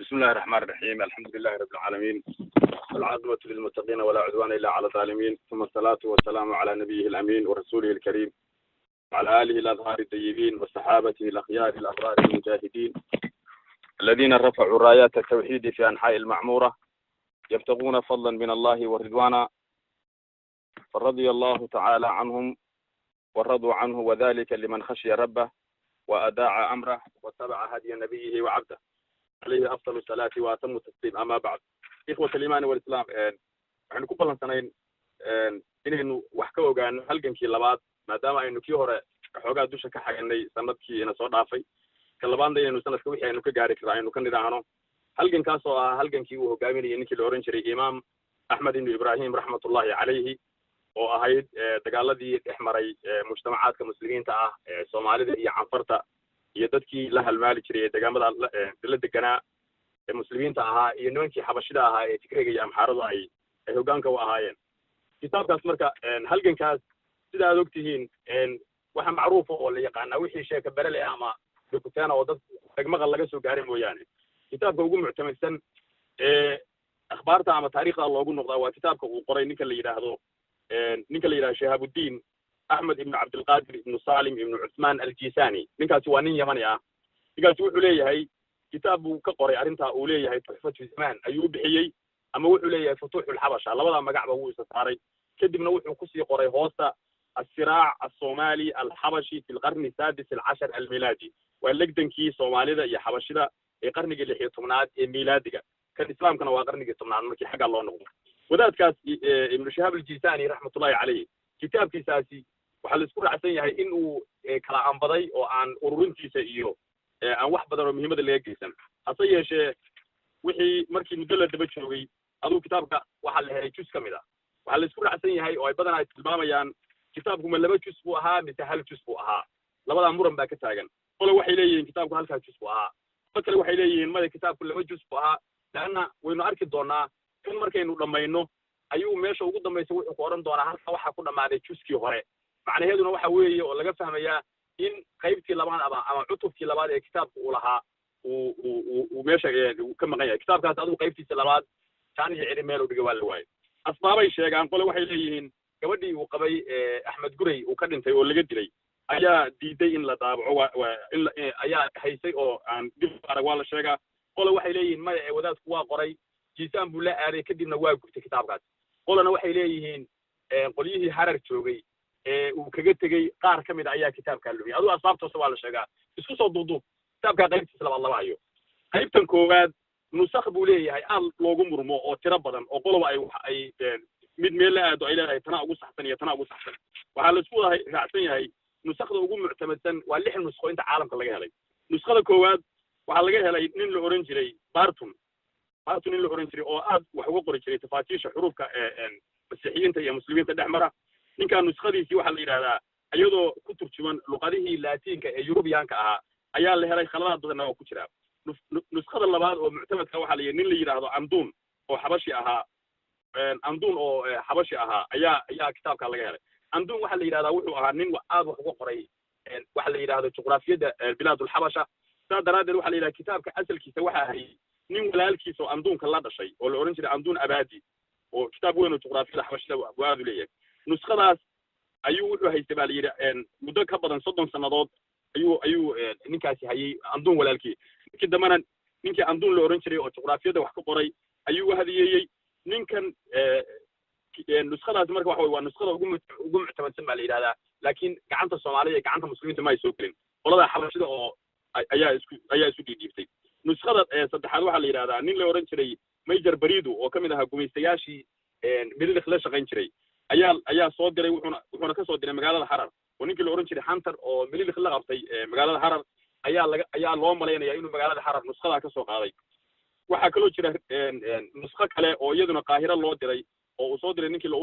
بسم الله الرحمن الرحيم. الحمد لله رب العالمين، والعاقبة للمتقين ولا عدوان إلا على الظالمين، ثم الصلاة والسلام على نبيه الأمين ورسوله الكريم وعلى آله الأطهار الطيبين وصحابته الأخيار الأبرار المجاهدين الذين رفعوا رايات التوحيد في أنحاء المعمورة يبتغون فضلا من الله ورضوانا، فرضي الله تعالى عنهم ورضوا عنه، وذلك لمن خشي ربه وأداع أمره واتبع هدي نبيه وعبده عليه أفضل الصلاة وأتم التسليم. أما بعد، إخوة الإيمان والإسلام، waxaynu ku ballansanayn inaynu wax ka ogaano halgankii labaad, maadaama aynu kii hore xoogaa dusha ka xaganay sanadkii ina soo dhaafay. ka labaadna inaynu sanadka wixii aynu ka gaari karaa aynu ka nidhaahno. halgankaas oo ah halgankii uu hogaaminayay ninkii la oran jiray imaam axmed ibnu ibraahim raxmatullahi calayhi, oo ahayd dagaaladii dhex maray mujtamacaadka muslimiinta ah ee soomaalida iyo canfarta iyo dadkii la halmaali jiray ee deegaamada la deganaa ee muslimiinta ahaa iyo nimankii xabashida ahaa ee tigreega iyo amxaaradu ay hoggaanka u ahaayeen. kitaabkaas marka halgankaas sida aad ogtihiin waxa macruufa oo la yaqaanaa wixii sheeka berele ama dokuteena oo dad degmaqal laga soo gaaray mooyaane, kitaabka ugu muctamadsan akhbaarta ama taariikhda loogu noqdaa waa kitaabka uu qoray ninka la yidhaahdo shahaabuddiin axmed ibnu cabdilqaadir ibnu salim ibnu cuthmaan aljiisani. ninkaasi waa nin yamani ah. ninkaasi wuxuu leeyahay kitaab buu ka qoray arrintaa uu leeyahay tuxfatu zamaan ayuu u bixiyey, ama wuxuu leeyahay futuuxulxabasha, labada magacba wuu isa saaray. kadibna wuxuu kusii qoray hoosta الصراع الصومالي الحبشي في القرن السادس العشر الميلادي، واللجدنكي صوماليدا يا حبشيدا ee qarnigii 16aad ee miilaadiga, kan islaamkana waa qarnigii 10aad markii xagga loo noqdo. wadaadkaas ibnu shahaab aljiisani raxmatullahi calayhi kitaabkiisaasi waxaa la isku raacsan yahay in uu kala anbaday oo aan ururintiisa iyo aan wax badan oo muhiimada laga geysan. hase yeeshee wixii markii muddo la daba joogay aduu kitaabka waxaa la helay jus ka mid ah. waxaa la isku raacsan yahay oo ay badan ay tilmaamayaan kitaabku ma 2 jus buu ahaa mise 1 jus buu ahaa. labadaa muran baa ka taagan. qole waxay leeyihiin kitaabku 1 jus buu ahaa, dad kale waxay leeyihiin maya kitaabku 2 jus buu ahaa. laanna waynu arki doonaa in markaynu dhammayno ayuu meesha ugu dambaysa wuxuu ku odhan doonaa halka waxaa ku dhammaaday juskii hore. macnaheeduna waxa weeye oo laga fahmayaa in qaybtii labaad ama cutubkii labaad ee kitaabka uu lahaa uu meesha ka maqan yahay. kitaabkaas adigu qaybtiisa labaad jaan iyo cili meel u dhigay waa la waayay. asbaabay sheegaan. qole waxay leeyihiin gabadhii uu qabay axmed gurey uu ka dhintay oo laga dilay ayaa diiday in la daabaco, ayaa haysay oo aan dib arag waa la sheegaa. qole waxay leeyihiin maya ee wadaadku waa qoray, jiisaan buu la aaday kadibna waa gurtay kitaabkaas. qolena waxay leeyihiin qolyihii harar joogay uu kaga tegey qaar ka mid a ayaa kitaabkaa lumiyay. adigu asbaabtoose waa la sheegaa. isku soo duuduub kitaabkaa qaybtiisa labaad laba hayo. qaybtan koowaad nusakh buu leeyahay aad loogu murmo oo tiro badan oo qoloba ay mid meel la aado ay leedahay tanaa ugu saxsan iyo tanaa ugu saxsan. waxaa la isku raacsan yahay nusakhda ugu muctamadsan waa 6 nusqo inta caalamka laga helay. nuskhada koowaad waxaa laga helay nin la oran jiray bartun nin la oran jiray oo aad wax uga qori jiray tafaasiisha xuruufka masiixiyiinta iyo muslimiinta dhex mara. ninkan nuskhadiisii waxaa la yidhahdaa iyadoo ku turjuman luqadihii laatiinka ee yurubiyaanka ahaa ayaa la helay khaladaad badanna oo ku jira. nuskhada labaad oo muctamadka waxaa la yidhi nin la yidhaahdo anduun oo xabashi ahaa ayaa kitaabka laga helay. anduun waxaa la yidhahdaa wuxuu ahaa nin aad wax uga qoray waxa la yidhahdo juqraafiyadda bilaadulxabasha. sidaas daraaddeed waxaa la yidhahda kitaabka asalkiisa waxaa hayay nin walaalkiisa oo anduunka la dhashay oo la oran jiray anduun abaadi, oo kitaab weyn oo juqraafiyada xabashida buu aad u leeyahay. nuskhadaas ayuu wuxuu haystay baa la yidhi muddo ka badan 30 sannadood ayuu ninkaasi hayay anduun walaalkii. markii dambena ninkii anduun la oran jiray oo juqraafiyadda wax ka qoray ayuu hadiyeeyey ninkan. nuskhadaasi marka waxa waa nuskhada ugu muctamadsan baa la yidhahdaa, laakiin gacanta soomaalida iyo gacanta muslimiinta ma ay soo gelin. qolada xabashida oo ayaa isu dhiibtay. nuskhada saddexaad waxaa la yidhahdaa nin la oran jiray major baridu oo ka mid ahaa gumaystayaashii mililik la shaqayn jiray ayaa soo diray, wuxuuna ka soo diray magaalada harar. oo ninkii la oran jiray hunter oo mililik la qabtay magaalada harar ayaa loo malaynaya inuu magaalada harar nuskhadaa ka soo qaaday. waxaa kaloo jira nuskho kale oo iyaduna qaahiro loo diray oo uu soo diray ninkii la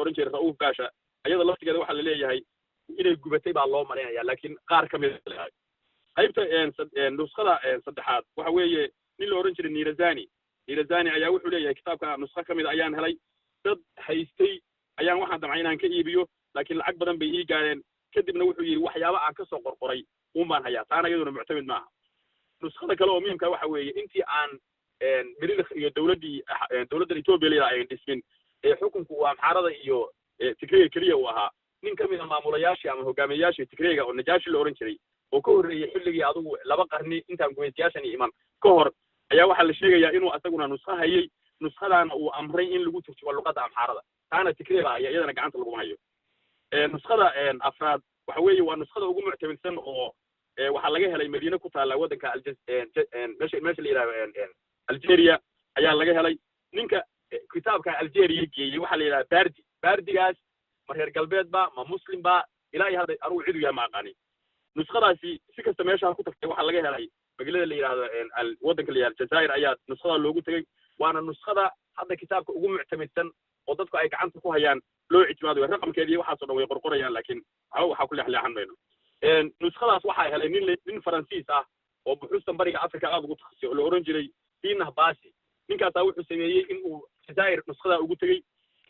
oran jiray ra'uuf gaasha. iyada laftigeeda waxaa la leeyahay inay gubatay baa loo malaynaya, laakiin qaar ka mid ah. qaybta nuskhada saddexaad waxa weeye nin la oran jiray nirazani ayaa wuxuu leeyahay kitaabka nuskho ka mid ayaan helay, dad haystay ayaan waxaan damcay inaan ka iibiyo, laakiin lacag badan bay ii gaareen. kadibna wuxuu yidhi waxyaaba aan ka soo qorqoray uun baan hayaa, taana iyaduna muctamid maaha. nuskhada kale oo muhiimka waxa weeye intii aan مليلخ iyo dawladda Itoobiya ay dhismin xukunku waa Amxaarada iyo Tigreega kaliya uu ahaa nin kamid ah maamulayaashii ama hogaamiyayaashii Tigreega oo Najaashi la oran jiray oo ka horreeyay xilligii adigu laba qarni intaan gumaysiyaashan iman ka hor ayaa waxa la sheegayaa inuu asaguna nusxa hayay nusxadaana uu amray in lagu turjumo luqadda Amxaarada taana Tigreega ayaa iyadana gacanta lagu hayo nusxada afraad waxa weeye waa nusxada ugu muctamadsan oo waxa laga helay Madiina ku taala wadanka meesha la yiraahdo Algeria ayaa laga helay ninka kitaabka Algeria geeyay waxa la yiraahdaa baardigaas ma reer galbeed ba ma muslim ba ilaahay hada aru ciidu yaa maaqani nusxadaasi si kasta meesha ku tagtay waxa laga helay magaalada la yiraahdo wadanka la yiraahdo Jazaa'ir ayaa nusxada loogu tagay waana nusxada hadda kitaabka ugu muctamadsan oo dadku ay gacanta ku hayaan loo ictimaado raqamkeedii waxa soo dhaway qorqorayaan laakiin waxa ku leexleexan mayno nusxadaas waxa helay nin Faransiis ah oo buxuusan bariga Afrika aad ugu takhasisay oo la oran jiray Dina Baasi ninkaas wuxuu sameeyay in uu Jazaa'ir nusxada ugu tagay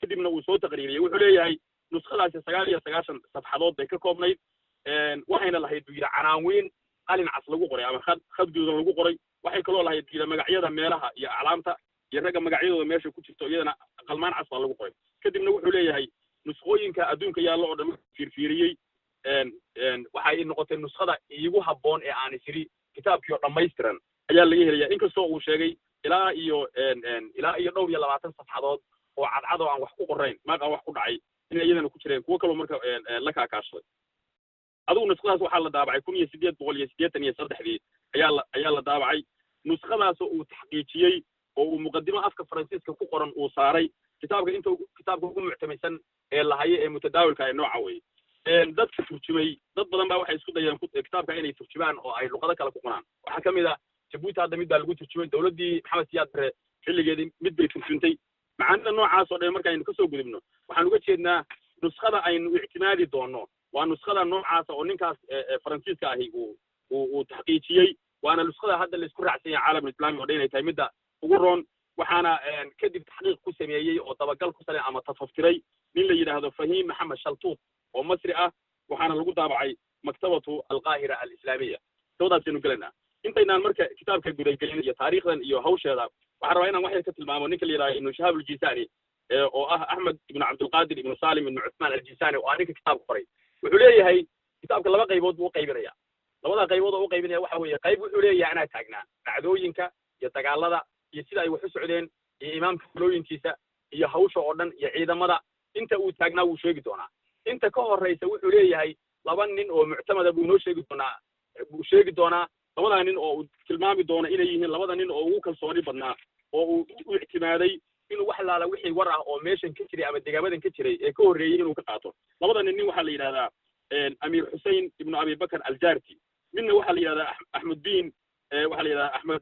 kadibna uu soo taqriiriyay wuxuu leeyahay nusxadaasi 99 safxadood bay ka koobnayd waxayna lahayd biir canaawin qalin cas lagu qoray ama khad guduudan lagu qoray waxay kaloo lahayd biir magacyada meelaha iyo calaamta iyo raga magacyadooda meesha ku jirto iyadana qalmaan cas lagu qoray kadibna wuxuu leeyahay nusxooyinka adduunka yaalo oo dhan fiirfiiriyay waxay noqotay nusxada iigu habboon ee aan isiri kitaabkii oo dhammaystiran ayaa laga helayaa inkastoo uu sheegay ilaa iyo dhowr iyo 20 safxadood oo cadcad oo aan wax ku qorayn maaqa wax ku dhacay in iyadana ku jireen kuwa kale marka la kaashaday adigu nusxadaas waxa la daabacay 1883 ayaa la daabacay nusxadaas oo uu taxqiijiyay oo uu muqaddimo afka Faransiiska ku qoran uu saaray kitaabka ugu muctamadsan ee la hayo ee mutadaawilka ee nooca weey dadka turjumay dad badan baa waxay isku dayeen kitaabka inay turjumaan oo ay luqado kale ku qoraan waxa kamid ah Djibouti hadda mid baa lagu turjumay dawladdii Maxamed Siyaad Barre xilligeedii mid bay turjuntay macaanida noocaas oo dhan marka aynu ka soo gudubno waxaan uga jeednaa nusxada aynu ictimaadi doono waa nusxada noocaas oo ninkaas Faransiiska ahi uu taxqiijiyay waana nusxada hadda la isku raacsan yahay caalamka islaamiga oo dhan ay tahay midda ugu roon waxaana kadib taxqiiq ku sameeyay oo dabagal ku sameeyay ama tafaftiray nin la yiraahdo Fahiim Maxamed Shaltuut oo Masri ah waxaana lagu daabacay maktabatu al-Qaahira al-Islaamiyya soodaasinu galana intaynaan marka kitaabka gudagelin iyo taariikhdan iyo hawsheeda waxaan rabaa inaan wax yar ka tilmaamo ninka la yiraahdo Ibn Shihab al-Jisani oo ah Ahmed ibn Abdul Qadir ibn Salim ibn Uthman al-Jisani oo ninka kitaabka qoray wuxuu leeyahay kitaabka laba qaybood buu qaybinaya labada qaybood oo qaybinaya waxa weeye qayb wuxuu leeyahay ana taagnaa dhacdooyinka iyo dagaalada iyo sida ay wax u socdeen iyo imaamka falooyinkiisa iyo hawsha oo dhan iyo ciidamada inta uu taagnaa uu sheegi doonaa inta ka horeysa wuxuu leeyahay laba nin oo muctamada buu noo sheegi doonaa labada nin oo tilmaami doona inay yihiin labada nin oo ugu kalsooni badnaa oo uu u ictimaaday inuu wax laala wixii war ah oo meeshan ka jiray ama deegaabadan ka jiray ee ka horreeyay inuu ka qaato labada nin waxa la yiraahdaa Amir Hussein ibn Abi Bakr al-Jarti minna waxa la yiraahdaa Ahmeddin waxa la yiraahdaa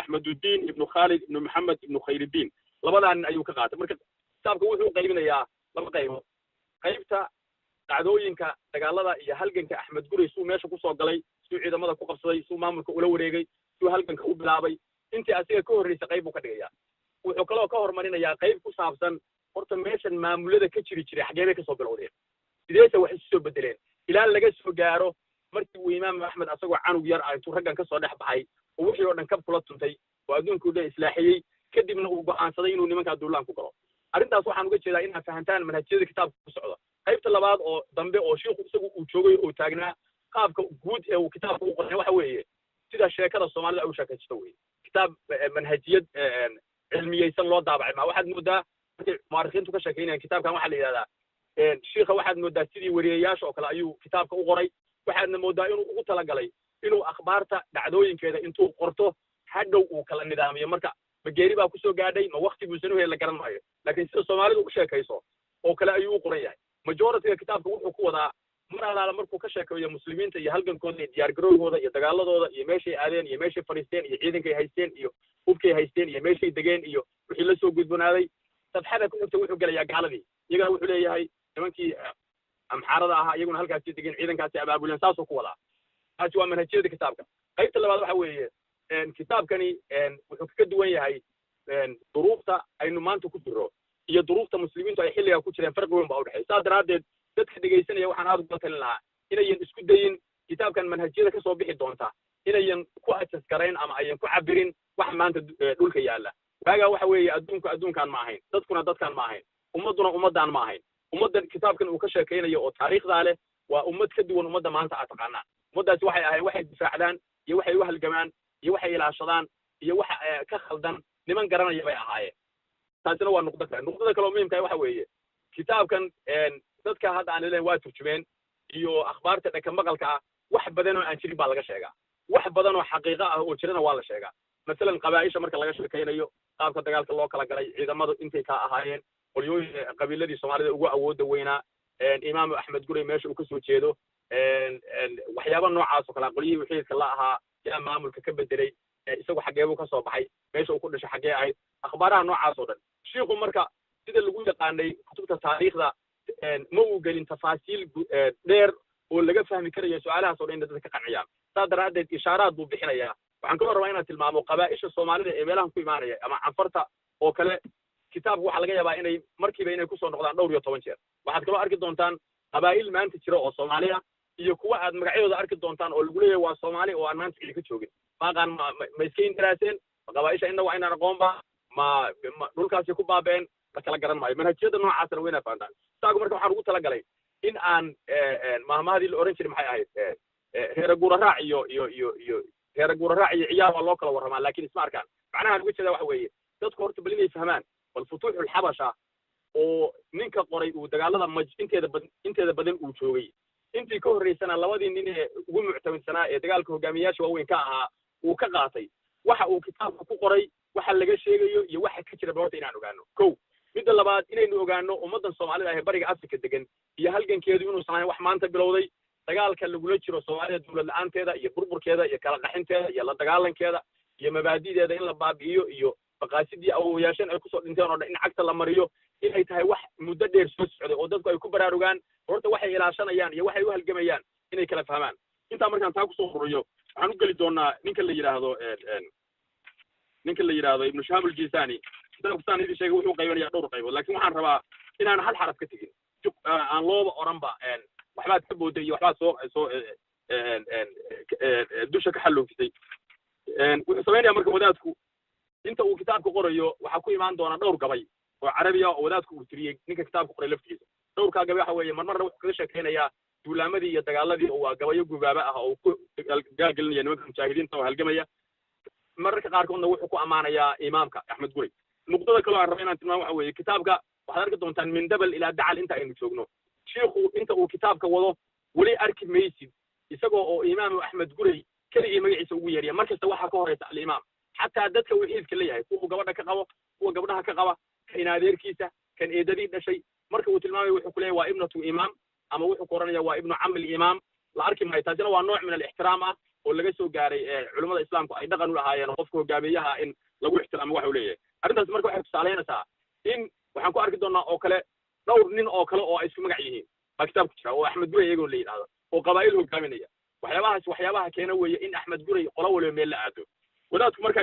Ahmeduddin ibn Khalid ibn Muhammad ibn Khayruddin labada nin ayuu ka qaatay marka kitaabka wuxuu qaybinayaa laba qaybood qaybta dhacdooyinka dagaalada iyo halganka Axmed Gurey suu meesha ku soo galay suu ciidamada ku qabsaday suu maamulka ula wareegay suu halganka u bilaabay intii asiga ka horreysay qayb uu ka dhigayaa wuxuu kaloo ka hormarinayaa qayb ku saabsan horta meeshan maamulada ka jiray xageebay ka soo bilowdeen sideese wax isu soo bedeleen ilaa laga soo gaaro markii uu imaam Axmed asagoo canug yar ah intuu raggan ka soo dhex baxay oo wixii oo dhan kab kula tuntay oo adduunku dhan islaaxiyay kadibna uu go'aansaday inuu nimanka duulaan ku galo arrintaas waxaan uga jeedaa inaad fahantaan manhajyada kitaabka ku socda qaybta labaad oo dambe oo sheekhu isagu uu joogay oo taagnaa qaabka guud ee uu kitaabka u qoray waxa weeye sida sheekada Soomaalida ay u sheekaysto weeye kitaab manhajiyad cilmiyeysan loo daabacay ma waxaad moodaa markay mu'arikhiintu ka sheekeynayaan kitaabkan waxa la yiraahdaa sheekha waxaad moodaa sidii wariyeyaasha oo kale ayuu kitaabka u qoray waxaadna moodaa inuu ugu talagalay inuu akhbaarta dhacdooyinkeeda intuu qorto hadhow uu kala nidaamiyo marka mageeri baa ku soo gaadhay ma waqti buu sanu la garan maayo laakiin sida Soomaalidu u sheekayso oo kale ayuu u qoran yahay majority kitaabka wuxuu ku wadaa mar alaala markuu ka sheekeeyo muslimiinta iyo halgankooda iyo diyaar garowgooda iyo dagaaladooda iyo meeshay aadeen iyo meeshay fariisteen iyo ciidankay haysteen iyo hubkay haysteen iyo meeshay degeen iyo wixii la soo gudbonaaday sadxada ku xigta wuxuu galayaa gaaladii iyagana wuxuu leeyahay nimankii amxaarada ahaa iyaguna halkaasi degeen ciidankaasi abaabuleen saasoo ku wadaa taasi waa manhajyada kitaabka qaybta labaad waxa weeye kitaabkani wuxuu ka duwan yahay duruufta aynu maanta ku jiro iyo duruufta muslimiintu ay xilliga ku jireen farqi weyn baa u dhaxay saa daraadeed dadka dhageysanaya waxaan aad uga talin lahaa inayan isku dayin kitaabkan manhajyada ka soo bixi doonta inayan ku ajaskarayn ama ayan ku cabirin wax maanta dhulka yaala waaga waxa weeye adduunkan ma ahayn dadkuna dadkan ma ahayn ummaduna ummadan ma ahayn ummadan kitaabkan uu ka sheekaynayo oo taariikhda leh waa ummad ka duwan ummadda maanta aad taqaanaan ummadaas waxay ahayn waxay difaacdaan iyo waxay u halgamaan iyo waxay ilaashadaan iyo waxa ka khaldan niman garanaya bay ahaayeen taasina waa nuqdada kale oo muhiimka waxa weeye kitaabkan dadka hadda aan leeyahay waa turjumeen iyo akhbaarta dhanka maqalka ah wax badan oo aan jirin baa laga sheegaa wax badan oo xaqiiqo ah oo jirana waa la sheegaa مثلا قبائل marka laga sheekaynayo qaabka dagaalka loo kala galay ciidamadu intay ka ahaayeen qolyooyin qabiiladii Soomaalida ugu awoodda weynaa imaam Axmed Gurey meesha uu ka soo jeedo waxyaabo noocaas oo kala qolyihii wixii kala ahaa yaa maamulka ka bedelay isagu xageebu ka soo baxay meesha uu ku dhashay xagee ahayd akhbaaraha noocaas oo dhan sheekhu marka sida lagu yaqaanay kutubta taariikhda ma uu gelin tafaasiil dheer oo laga fahmi karayo su'aalahaas oo dhan dadka ka qanciyaan saadaradeed ishaaraad buu bixinayaa waxaan kaloo rabaa inaad tilmaamo qabaa'isha Soomaalida ee meelahan ku imaanaya ama canfarta oo kale kitaabku waxa laga yaabaa inay markiiba inay ku soo noqdaan dhowr iyo 10 jeer waxaad kaloo arki doontaan qabaa'il maanta jira oo Soomaaliya iyo kuwa aad magacyadooda arki doontaan oo lagu leeyahay waa Soomaali oo aan maanta ka joogin maaqan ma iskiin daraaseen qabaa'isha inna waa inaan aqoonba ma dhulkaasi ku baabeen la kala garan maayo manhajyada noocaasna wayna faantaan saagu marka waxaan ugu tala galay in aan maahmaadii la oran jiray maxay ahayd heer guura raac iyo heer guura raac iyo ciyaar waa loo kala waramaa laakiin isma arkaan macnaha ugu jeeda waxa weeye dadku horta bal inay fahmaan wal futuuh al habasha oo ninka qoray uu dagaalada inteeda badan uu joogay intii ka horeysana labadii nin ee ugu muctamadsanaa ee dagaalka hogaamiyaasha waaweyn ka ahaa uu ka qaatay waxa uu kitaabka ku qoray waxa laga sheegayo iyo waxa ka jira horta inaan ogaano kow midda labaad inaynu ogaano ummadan Soomaalida ee bariga Afrika degan iyo halgankeedu inuu sameeyo wax maanta bilowday dagaalka lagula jiro Soomaalida dawlad la'aanteeda iyo burburkeeda iyo kala qaxinteeda iyo la dagaalankeeda iyo mabaadi'deeda in la baabi'iyo iyo baqaasidii awooyaashan ay ku soo dhinteen oo in cagta la mariyo inay tahay wax muddo dheer soo socday oo dadku ay ku baraarugaan horta waxay ilaashanayaan iyo waxay u halgamayaan inay kala fahmaan inta markaan taa ku soo qoriyo waxaan u gali doonaa ninka la yiraahdo Ibn Shihab al-Jisani dadku idin sheegay wuxuu qaybanayaa dhowr qaybood laakiin waxaan rabaa inaan hal xaraf ka tagin aan looba oranba waxbaad ka booday iyo waxbaad soo dusha ka xalloofisay wuxuu sameeyaa marka wadaadku inta uu kitaabka qorayo waxa ku imaan doona dhowr gabay oo carabiya oo wadaadku uu tiriyay ninka kitaabka qoray laftiisa dhowrka gabay waxa weeye marmarna wuxuu kaga sheekeynayaa duulaamadii iyo dagaaladii oo waa gabayo gubaaba ah oo ku gaalgelinaya nimanka mujaahidiinta oo halgamaya mararka qaarkoodna wuxuu ku amaanayaa imaamka Axmed Gurey nuqdada kale aan rabaa inaan tilmaamo waxa weeye kitaabka waxaad arki doontaan min dabal ilaa dacal inta aynu joogno sheekhu inta uu kitaabka wado wali arki maysid isagoo oo imaam Axmed Gurey kaliya magaciisa ugu yeeriya markasta waxa ka horeysa al-imaam حتى dadka uu xiiska leeyahay kuwa gabadha ka qabo kuwa gabadha ka qaba kan adeerkiisa kan eedadii dhashay marka uu tilmaamay wuxuu ku leeyahay waa ibnatu imaam ama wuxuu qoranaya waa ibnu am al-imaam la arki maayo taasina waa nooc min al-ihtiram ah oo laga soo gaaray culimada islaamku ay dhaqan u lahaayeen qofka hogaamiyaha in lagu ixtiraamo waxa uu leeyahay arrintaas marka waxay tusaaleynaysaa in waxaan ku arki doonaa oo kale dhowr nin oo kale oo ay isku magac yihiin baa kitaab ku jira oo Axmed Gurey iyagoo la yiraahdo oo qabaa'il hogaaminaya waxyaabaha keena weeye in Axmed Gurey qolo waliba meel la aado wadaadku marka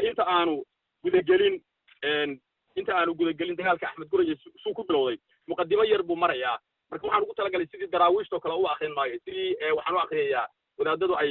inta aanu gudagelin dagaalka Axmed Gurey suu ku bilowday muqaddimo yar buu marayaa marka waxaan ugu talagalay sidii daraawiishto kale u akhrin maayo sidii waxaan u akhriyayaa wadaadadu ay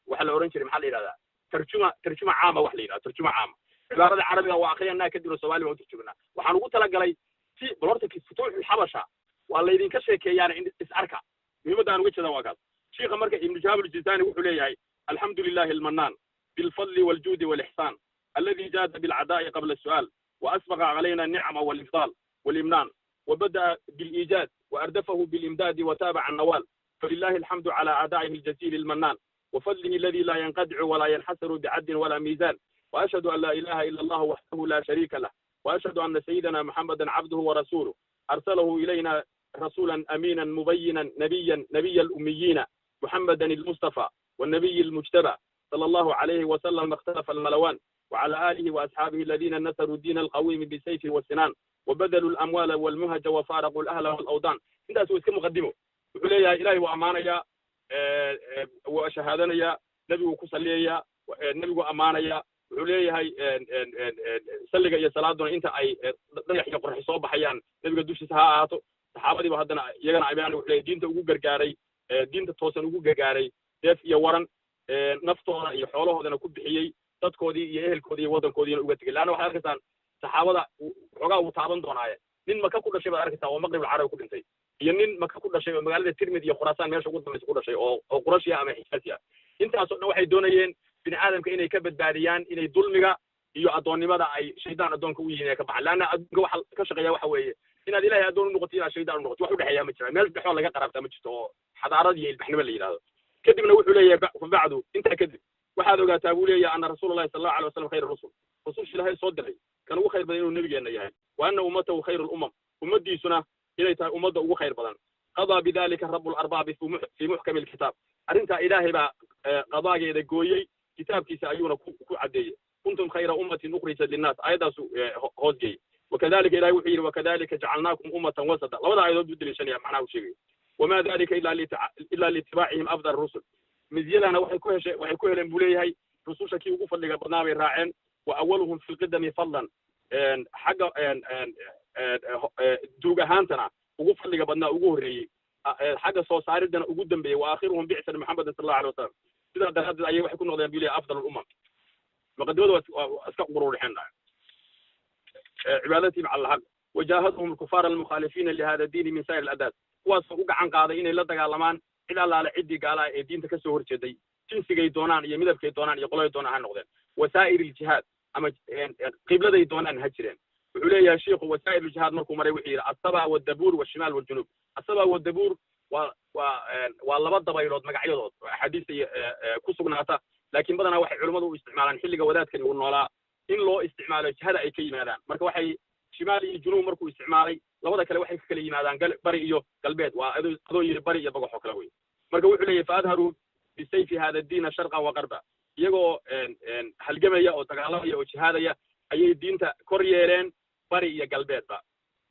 waxa la oran jiray maxaa la yiraahdaa tarjuma caama wax la yiraahdo tarjuma caama cibaarada carabiga waa akhriyanaa kadib Soomaali waa tarjumanaa waxaan ugu talagalay si balorta futuuh habasha waa la idin ka sheekeeyaan in is arka muhiimadda aan uga jeedaa waa kaas sheekha marka Ibn Shihab al-Jisani wuxuu leeyahay alxamdulillahi al-mannan بالفضل والجود والإحسان الذي جاد بالعداء قبل السؤال وأسبغ علينا النعم والإفضال والإمنان وبدأ بالإيجاد وأردفه بالإمداد وتابع النوال فلله الحمد على عدائه الجزيل المنان وفضله الذي لا ينقطع ولا ينحسر بعد ولا ميزان وأشهد أن لا إله إلا الله وحده لا شريك له وأشهد أن سيدنا محمدا عبده ورسوله أرسله إلينا رسولا أمينا مبينا نبي الأميين محمدا المصطفى والنبي المجتبى صلى الله عليه وسلم اختلف الملوان وعلى آله وأصحابه الذين نصروا الدين القويم بالسيف والسنان وبذلوا الأموال والمهج وفارقوا الأهل والأوطان انت سوى اسم مقدمه يقول يا إلهي وأمانيا وشهادنيا نبي وكسليا نبي وأمانيا يقول هاي سلق يا صلاة انت أي ضيح يقرح صوب حيان نبي قدوش سهاته صحابتي وهدنا يجنا عبيان دين توجو جرجاري دين توصل وجو جرجاري ديف يورن naftooda iyo xoolahoodana ku bixiyey dadkoodii iyo ehelkoodii iyo waddankoodiina uga tegey laanna waxaad arkaysaan saxaabada xoogaa uu taaban doonaaye nin maka ku dhashay baad arkaysaa oo maqrib alcarabi ku dhintay iyo nin maka ku dhashay oo magaalada tirmid iyo khuraasaan meesha ugu dambaysa ku dhashay oo qurashiya ama xijaasiya intaasoo dhan waxay doonayeen bini aadamka inay ka badbaadiyaan inay dulmiga iyo addoonnimada ay shaydaan addoonka u yihiin ee ka baxaan laanna adduunka waxa ka shaqeeya waxa weeye inaad ilaahay addoon u noqoto inaad shaydaan u noqoto wax u dhexeeyaa ma jira meel dhexoo laga qaraabtaa ma jirto oo xadaarad iyo ilbaxnimo la yidhahdo kadibna wuxuu leeyahay bacdu intaa kadib waxaad ogaataa buu leeyahay ana rasuulallahi sala allahu alay wasalam khayr rusul rasuulshi ilaahay soo diray kan ugu khayr badan inuu nebigeenna yahay wa ana ummatahu khayru lumam ummaddiisuna inay tahay ummadda ugu khayr badan qadaa bidalika rabu larbaabi fii muxkami alkitaab arrintaa ilaahay baa qadaageeda gooyey kitaabkiisa ayuuna ku caddeeyey kuntum khayra ummatin ukhrijat linnaas aayadaasu hoosgeeyey wakadalika ilahay wuxuu yidhi wakadalika jacalnaakum ummatan wasata labada aayadood buu deliishanaya macnaha u sheegay وما ذلك إلا لاتباعهم أفضل الرسل مزيلنا waxay ku heleen buu leeyahay rususha kii ugu fadliga badnaa bay raaceen وأولهم في القدم فضلا xagga duug ahaantana ugu fadliga badnaa ugu horreeyey xagga soo saaridana ugu dambeeyey وآخرهم بعثة محمد صلى الله عليه وسلم sidaa daraaddeed ayay waxay ku noqdeen buu leeyahay أفضل الأمم مقدمada waa iska quruurixeen cibaadatii على الحق وجاهدهم الكفار المخالفين لهذا الدين من سائر الأدات kuwaasoo u gacan qaaday inay la dagaalamaan cid allaale ciddii gaalaha ee diinta ka soo horjeeday jinsigay doonaan iyo midabkay doonaan iyo qolay doonaan ha noqdeen wasaa'ir iljihaad ama qibladay doonaan ha jireen wuxuu leeyahay shiikhu wasaa'ir iljihaad markuu maray wuxuu yidhi asaba wadabuur washimaal waljunuub asaba wadabuur waa laba dabaylood magacyadood oo axaadiista ku sugnaata laakiin badanaa waxay culimmadu u isticmaalaan xilliga wadaadkani uu noolaa in loo isticmaalo jihada ay ka yimaadaan marka waxay shimaal iyo junuub markuu isticmaalay labada kale waxay ka kala yimaadaan bari iyo galbeed waa adoo yiri bari iyo bogox oo kale wey marka wuxuu leeyahay faadharuu bisayfi hada diina sharqan wa qarba iyagoo halgamaya oo dagaalamaya oo jihaadaya ayay diinta kor yeeleen bari iyo galbeedba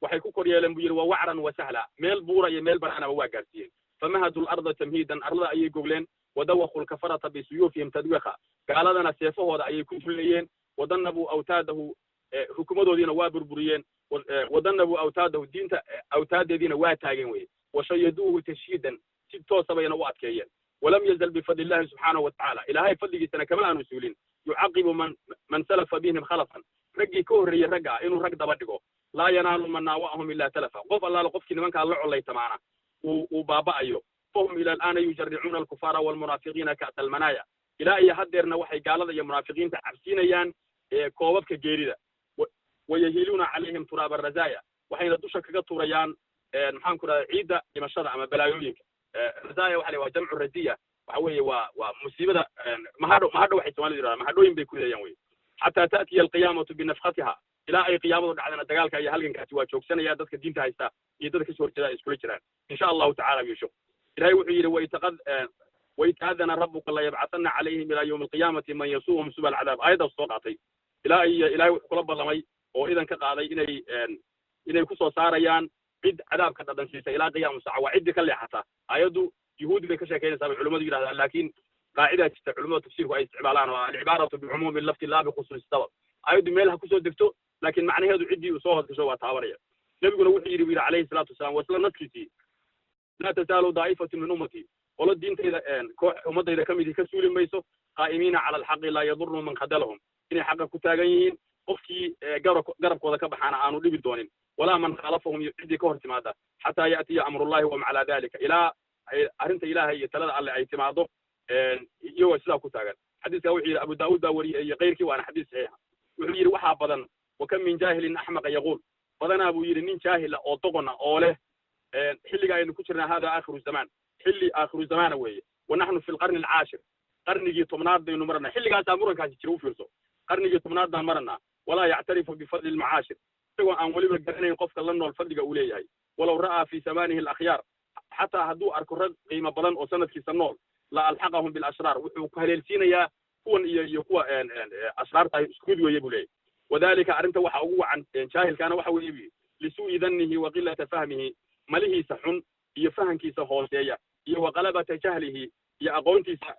waxay ku kor yeeleen buu yidhi waa wacran wa sahla meel buura iyo meel banaanaba waa gaarsiiyeen famahadu larda tamhiidan arlada ayay gogleen wadawaqu lkafarata bisuyuufihim tadwiqa gaaladana seefahooda ayay ku fullayeen wadanabuu awtaadahu xukumadoodiina waa burburiyeen wadanabuu awtaadahu diinta awtaadeediina waa taageen weye washayaduuhu tashhiidan si toosa bayna u adkeeyeen walam yazal bifadli illahi subxaanahu watacaala ilaahay fadligiisana kama aanu suulin yucaqibu man salafa bihim khalafan raggii ka horreeyey ragga ah inuu rag daba dhigo laa yanaalu man naawa'ahum ilaa talafa qof allaale qofkii nimankaa la collaytamaana uu baaba'ayo fahum ila al'aana yujaricuuna alkufaara waalmunaafiqiina ka'sa almanaaya ilaa iyo haddeerna waxay gaalada iyo munaafiqiinta cabsiinayaan koobabka geerida wayahiiluuna calayhim turaaba arazaaya waxayna dusha kaga tuurayaan maxaan ku dhahdaa ciidda dhimashada ama balaayooyinka razaaya waxa la waa jamcu raziya waxa weeye waa musiibada mahadho waxay soomaalida yidhahdaa mahadhooyin bay ku leeyaan wey xataa ta'tiya alqiyaamatu binafkhatiha ilaa ay qiyaamadu dhacdana dagaalka iyo halgankaasi waa joogsanaya dadka diinta haysta iyo dadka kasoo horjeeda ay iskula jiraan insha allahu tacala wiisho ilahay wuxuu yidhi waita'adana rabbuka layabcathanna calayhim ilaa yawmi alqiyaamati man yasuuhum suba alcadaab aayaddaas soo qaatay ilaahay wuxuu kula ballamay oo idan ka qaaday inay ku soo saarayaan cid cadaabka dhadhansiisa ilaa qiyaamu saaca waa ciddii ka leexata aayaddu yuhuudi bay ka sheekaynaysaa bay culimmadu yidhahdaan laakiin qaacidaa jirta culimmada tafsiirku ay isticmaalaan oo alcibaaratu bicumuumi lafti laa bikhusuusi sabab aayaddu meel ha kusoo degto laakiin macnaheedu ciddii uu soo hoosgasho waa taabanaya nebiguna wuxuu yidhi calayhi salaatu wasalaam waa isla naskiisii laa tasaalu daa'ifatu min ummatii qolo diintayda koox ummaddayda ka midii ka suuli mayso qaa'imiina cala alxaqi laa yadurru man khadalahum inay xaqa ku taagan yihiin qofkii garabkooda ka baxaana aanu dhibi doonin walaa man khaalafahum iyo ciddii ka hor timaada xataa ya'tiya amrullahi wahum calaa dalika ilaa arrinta ilaahay iyo talada alle ay timaado iyagoo sidaa ku taagan xadiiskaa wuxuu yidhi abu daawuud baa wariyey iyo keyrkii waana xadiis saxiixa wuxuu yidhi waxaa badan wa kam min jaahilin axmaqa yaquul badanaa buu yidhi nin jaahila oo doqona oo leh xilliga aynu ku jirnaa hada aakhiru zamaan xilli aakhiru zamaana weeye wa naxnu fi lqarni alcaashir qarnigii tobnaad baynu maranaa xilligaasaa murankaasi jira u fiirso qarnigii tobnaad baan maranaa walaa yactarifu bifadli almacaashir isagoo aan weliba garanayn qofka la nool fadliga uu leeyahay walow ra'aa fi zamaanihi alakhyaar xataa hadduu arko rag qiimo badan oo sanadkiisa nool la alxaqahum bilashraar wuxuu ku haleelsiinayaa kuwan iyo kuwa ashraarta isku mid weeye buu leeyahy wadalika arrinta waxa ugu wacan jaahilkaana waxa weeye buu lisuu'i dannihi wa qilata fahmihi malihiisa xun iyo fahankiisa hooseeya iyo waqalabata jahlihi iyo aqoontiisa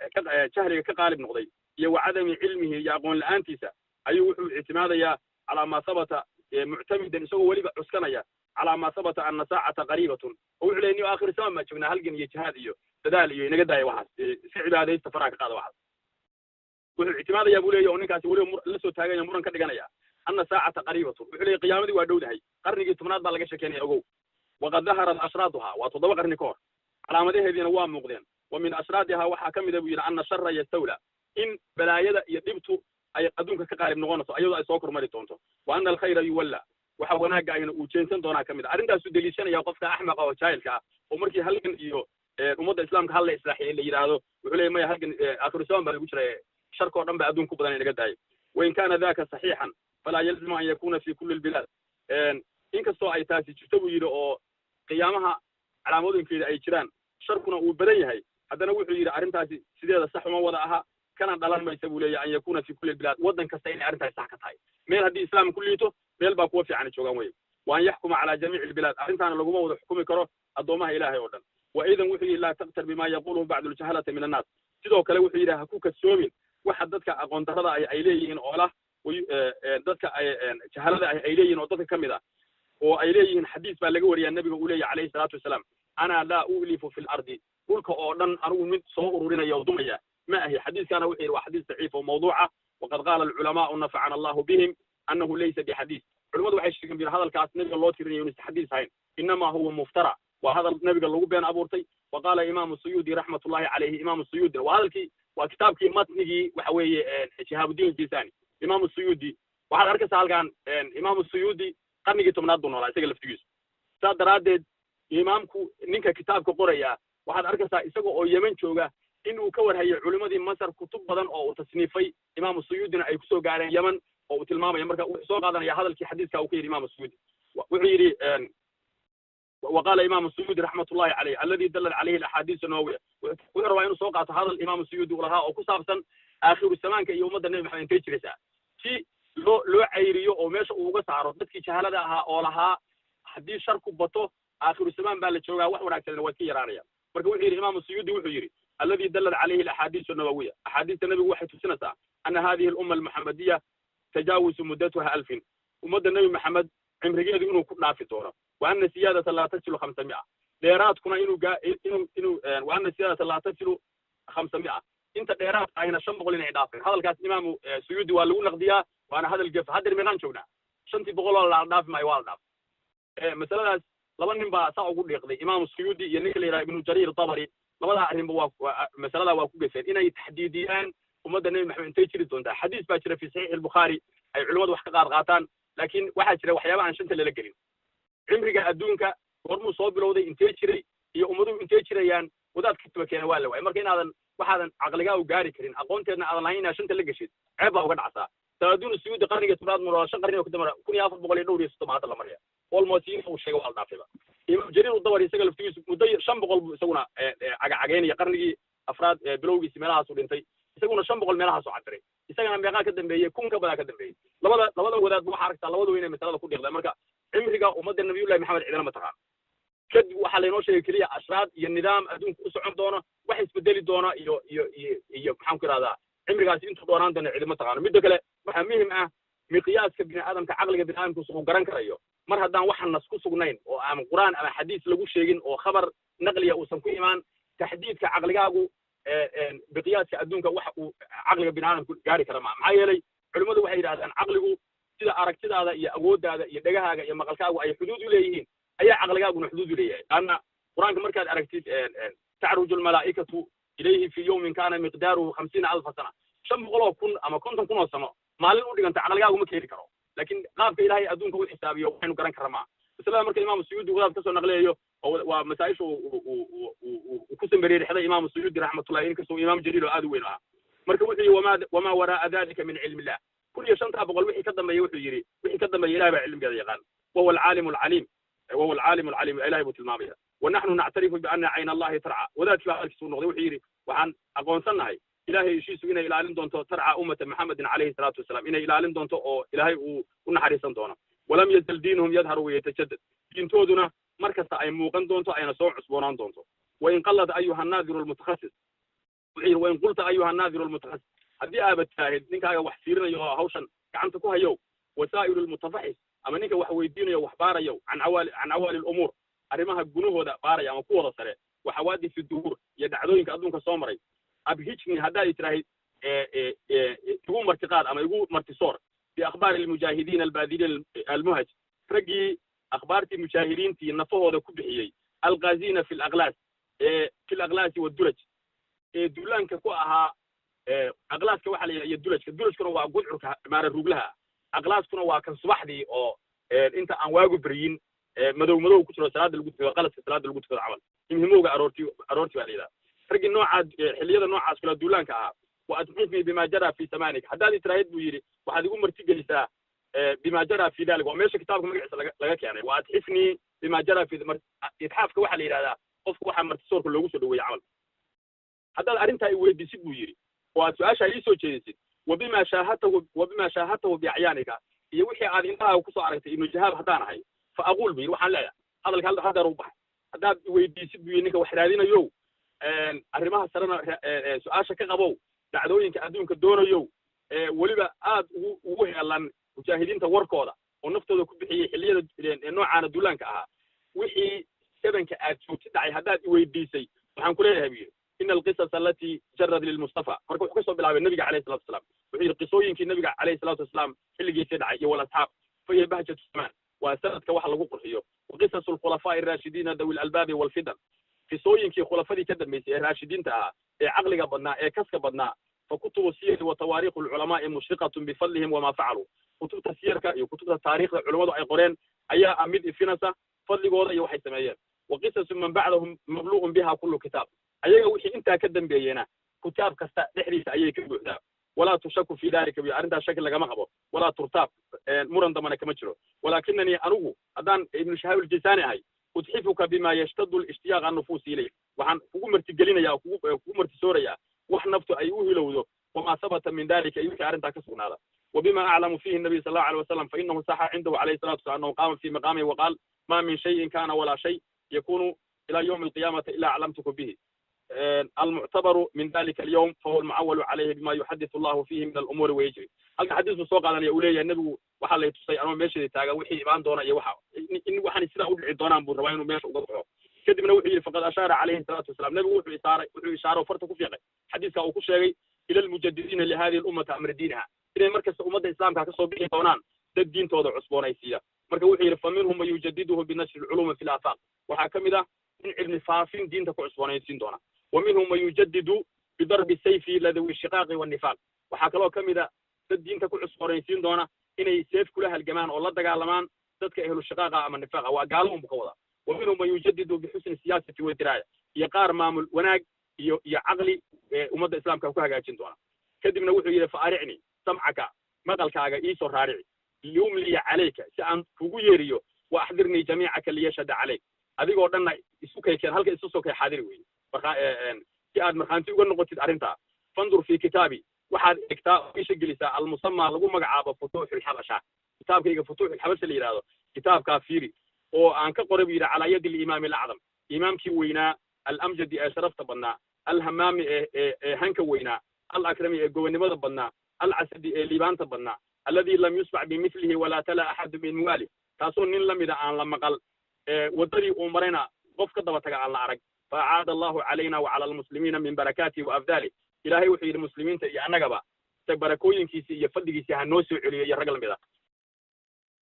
jahliga ka qaalib noqday iyo wacadami cilmihi iyo aqoon la'aantiisa ayuu wuxuu ictimaadayaa calaa maa sabata muctamidan isagoo weliba cuskanaya calaa maa sabata anna saacata qariibatun oo wuxuu leeyay aakhir zaman baan joognaa halgan iyo jihaad iyo dadaal iyo inaga daaya waxaas iska cibaadaysta faraha ka qaada waxaas واعتماد يا بوليه ونكاسي وليه لسه تاجين مرن كدغنيا أن ساعة قريبة وحلي قيامتي وادودهي قرني تمناد با laga sheekeynay ogow وقد ظهرت أشراطها وتضوى قرني كور علامته هذين waa muuqdeen ومن أشراطها waxa kamid ah buu yiri أن شر يستولى إن بلايada iyo dhibtu ay adduunka ka qaarib noqonayso ayadoo ay soo kormari doonto وأن الخير يولى waxa wanaaga ayna uu jeensan doonaa kamid arrintaas u daliishanaya qofka axmaq oo jaahilka ah oo markii halkan iyo ummadda islaamka hal la islaaxiyay la yiraahdo wuxuu leeyahay halkan aakhiru zaman baa lagu jiray sharko dhan ba adduunku badan inaga daayay وإن كان ذاك صحيحا فلا يلزم أن يكون في كل البلاد إن كسو أي تاسي تشتبه يرى أو قيامها على مدن كذا أي شران شركنا وبدأي هاي هذا نوع يرى أرن تاسي سيدة صح ما وضعها كان دلان ما يسوي لي أن يكون في كل البلاد وضن كستين أرن تاسي ساكت هاي ميل هذه الإسلام كليته ميل باقوة في عن الشوغامي وأن يحكم على جميع البلاد أرن تانا لقوما وضع حكومي كرو الضومها إلهي وضن وأيضا وحي لا تقتر بما يقوله بعض الجهلة من الناس سيدو كلا وحي لها كوكا السومين وحددك أقوان ترضى أي إليهن أولا dadka jahalada ay leeyihiin oo dadka kamid ah oo ay leeyihiin xadiis baa laga wariyay nabiga uu leeyahay alayhi salatu wasalaam ana la ulifu fil ardi dhulka oo dhan anigu mid soo ururinayo oo dumaya ma ahi xadiiskana wuxuu yiri waa xadiis daciif oo mawduuca waqad qala al ulama nafa'ana Allah bihim annahu laysa bi hadith culimadu waxay sheegeen bir hadalkaas nabiga loo tirinayo inuu xadiis ahayn inma huwa muftara wa hadal nabiga lagu been abuurtay وقال إمام السيودي رحمة الله عليه إمام السيودي وهذا وكتاب كي متنجي وحوي شهاب الدين الجيساني إمام السيودي وهذا أركز هالكان إمام السيودي قرني جيتم نادون ولا يسجل في جيس صاد رادد إمامكو نينك كتاب كقرية وهذا أركز يسقو أو يمن شوجا إنه كور هي علماء دي مصر كتب بدن أو تصنيفي إمام السيودي أي كسو قارن يمن أو تلمام يمرك سو قادنا يا هذا الحديث كأوكي إمام السيودي وعيري وقال إمام السيودي رحمة الله عليه الذي دلل عليه الأحاديث النبوية ويروى إنه سوقات هذا الإمام السيودي ولها أو كسابسا آخر الزمان كيوم النبي محمد كيشرسا في لو عيريو أو ماشي وقصار ضدك شهادها أو لها حديث شرك بطو آخر الزمان بالتشوجا وحنا كنا وكي رانيا مركو الإمام السيودي وحيري الذي دلل عليه الأحاديث النبوية أحاديث النبي واحد سنة أن هذه الأمة المحمدية تجاوز مدتها 1000 ومدة النبي محمد عمره إنه كنا في طورة وأن السيادة لا تصل 500 ديرات كنا إنه وأن السيادة لا تصل 500 أنت ديرات أين شنبغل إنعدافين هذا الكاس إمام سيودي والو نقديا وأنا هذا الجف هذا الميلان شونا شنتي بقول الله عداف ما يوالداف مثلا لما نبى سأقول لك إمام السيودي ينقل إلى ابن جرير الطبري لما لا أهم بوا مثلا لا واقول جسر إن تحديديان ومدة النبي محمد تيجي ده حديث باشر في صحيح البخاري أي علوات وحقار غاتان لكن واحد شرى وحيابا عن شنت اللي لقرين عمرك أدونك ورمو صوب لودي إنتاج شري يأمدوا إنتاج شريان وذات كتبة كان ولا وعمركين هذا واحد عقلقة وجاري كرين أقونتنا على الهين عشان تلقى شيء عيبها وقد عصا تردون السيود قرنية مراد مراشة قرنية وكذا مرة كوني أفضل بقولي دوري استماعات الله مريا والموسيقى والشيء والنافذة جرير الدوري سجل في مدة شن بقول سونا عجيني قرنية أفراد بلوجي سملاها سولنتي يسوون شن بقول ملاها سعدري يسوون بيعا كدم بيه كون كبلا كدم بيه لبلا وذات بحركة لبلا وين مثلا كل يغلى مركا عمرك ومد النبي الله محمد عندنا متقان كد وحلينو شيء كلية أشراد النظام أدون أسعد دونا واحد بدلي دونا يو محمد هذا عمرك عايزين أنتوا دوران دنا عندنا متقان مدة كله محميهم مقياس كبني آدم كعقل كبني آدم كسوق قرن كريو مر هدان واحد ناس كسوق نين أو أم قرآن أم حديث لقول شيئين أو خبر نقلية أو سمكو إيمان تحديد كعقل جاو بقياس أدون كواحد عقل كبني آدم جاري كرام معايا لي علماء واحد هذا عقله sida aragtidaada iyo awooddaada iyo dhagahaaga iyo maqalkaagu ay xuduud u leeyihiin ayaa aqligaaguna xuduud u leeyahay anna quraanka markaad aragtid ta'ruju al-malaa'ikatu ilayhi fi yawmin kana miqdaruhu 50000 sana 500,000 ama 50,000 oo sano maalin u dhiganta aqligaagu ma keeni karo laakiin qaabka ilaahay adduunka u xisaabiyo waxaynu garan karnaa مثلا مركز الإمام السيودي وغاب كسر نقليه ومسايش وكسر برير حدا إمام السيودي رحمة الله عليه كسر إمام جليل وآذ وينها مركز وما وراء ذلك من علم الله كل شنطة بقول وحي كذا ما يوحي يجري وحي كذا ما يلاقي علم هذا يقال وهو العالم العليم إلهي بتلمامها ونحن نعترف بأن عين الله ترعى وذلك في الكسر نقضي وحي يجري وعن أقوى سنة إلهي يشيس إن إلى علم دونتو ترعى أمة محمد عليه الصلاة والسلام إن إلى علم دونتو أو إلهي ونحرسن دونا ولم يزل دينهم يظهر ويتجدد دين تودنا مركز أي موقن دونتو أي نسوع عصبونان دونتو وإن قلد أيها الناذر المتخصص وإن قلت أيها الناذر المتخصص هذه آبة شاهد نينك وحسيرنا يو هوشن كعنتكوها يو وسائل المتفحص أما نينك وحويدين يو وحبارا يو عن عوالي الأمور أرمها الجنوه ذا بارا يا مقوضة سريع وحوادث الدهور يدعذونك أدونك صومري أبهيجني هذا يتراهي يقوم مرتقاد أما يقوم مرتصور بأخبار المجاهدين الباذلين المهج رجي أخبار المجاهدين في النفوه هذا كبحيي الغازين في الأغلاس والدرج دولان كقوها أغلاس كواحد الدرج كانوا وقدر مار الرجلها أغلاس كانوا وكان صباح دي أو أنت أنواع برين مدو كتير سلاد الجود غلط سلاد الجود في العمل يهموك أرورتي عليه رجي نوع حلية نوع عسكري دولان كها وأتحفني بما جرى في زمانك حداد ترايد بيري وهذه أمر تجلسها بما جرى في ذلك وماشي كتابك مجلس لك يعني وأتحفني بما جرى في يتحافك واحد هذا قف واحد مرتصور كله وصل ويعمل حداد أرنتها يودي سيد بيري وسؤال يسوع جيسي وبما شاهدته بعيانك يوحي هذه انتهى وكسر عليك إنه جهاد حدانا هاي فأقول بير وحن لا هذا ربح حداد يودي سيد بيرنك وحدادين يو arrimaha sarana su'aasha ka qabow dacdooyinka adduunka doonayo waliba aad ugu heelan mujaahidiinta warkooda oo naftooda ku bixiyay xilliyada noocaana duulaanka ahaa wixii sabanka aad joogtay dhacay haddaad i weydiisay waxaan ku leeyahay biyo in alqisas allati jarrad lilmustafa marka wuxuu ka soo bilaabay nabiga calayhi salatu wasalaam wuxuu yidhi qisooyinkii nabiga calayhi salatu wasalaam xilligiisii dhacay iyo wal asxaab fahiya bahjatu samaan waa sanadka wax lagu qurxiyo وقصص الخلفاء الراشدين ذوي الألباب والفدن قصooyinkii khulafadii ka dambeysay ee raashidiinta ahaa ee caqliga badnaa ee kaska badnaa فكتب السير وتواريخ العلماء مشرقة بفضلهم وما فعلوا كتب السير كتب التاريخ العلماء أي قرين أي أمد فينسا فضل جوضة يوحي سمايين وقصص من بعدهم مبلوغ بها كل كتاب أي وحي أنت كدم بينا كتاب كستا نحريس أي كتاب ولا تشك في ذلك أنت شكل لك مغبو ولا ترتاب مرن ضمن كمجرو ولكنني أروه أدان ابن شهاب الجساني هاي أتحفك بما يشتد الاشتياق النفوس إليه وحن كومر تجلين يا كومر تسوريا وحنفت أيوه لوذو وما ثبت من ذلك أيوه كأرنت كسبنا هذا وبما أعلم فيه النبي صلى الله عليه وسلم فإنه صح عنده عليه الصلاة والسلام أنه قام في مقامه وقال ما من شيء كان ولا شيء يكون إلى يوم القيامة إلا علمتك به المعتبر من ذلك اليوم فهو المعول عليه بما يحدث الله فيه من الأمور ويجري هذا حديث سوق على يقولي النبي وحلا يتصي أنا ماشي تاجا وحي إيمان دونا يوحى إن وحنا سلا أقول دونا بروين وماشي وقطعه كده من وحي فقد أشار عليه الصلاة والسلام نبي وحي إشارة وفرته في حديث أو كل شيء إلى المجددين لهذه الأمة أمر دينها إلى مركز أمة الإسلام كقصة به دونان الدين توضع عصبون أيسيا مركز وحي فمنهم من يجدده بنشر العلوم في الآفاق وحكم ذا من علم فافين دين تكو عصبون أيسين دونا ومنهم من يجدد بضرب السيف لذوي الشقاق والنفاق وحكى كم ذا الدين تكو عصبون أيسين دونا إن يسيف كلها الجمان والله دجالمان ذاتك أهل الشقاق أم النفاق وقالهم بقوضة ومنهم من يجدد بحسن السياسة والدراية يقار مامل وناق يعقلي أمة الإسلام كوكها جايين دونا كدمنا وحي فأرعني سمعك مقالك إيسو رارعي اليوم لي عليك سأن فوقيريو وأحضرني جميعك اللي يشهد عليك هذه قلنا يسوكي كان هلك يسوكي حاضر وين كأد مرخانتي وقلنا قلت أرنتا فانظر في كتابي واحد كتاب إيش الجلسة المسمى لقوا مقعب فتوح الحبشة كتاب كي فتوح الحبشة اللي هذا كتاب كافيري وأنك قرب إلى على يد الإمام الأعظم إمام كوينا الأمجد أشرف تبنا الهمام هنك وينا الأكرم جواني ماذا بنا العسد ليبان تبنا الذي لم يسمع بمثله ولا تلا أحد من موالي تاسون لم يدع عن لما قال وطري أمرنا قف كذا وتجعل العرق فعاد الله علينا وعلى المسلمين من بركاته وأفضاله إلهي وحي المسلمين يا نجبا تبركوين كيسي يفدي كيسي هنوسي عليه يا رجل مذا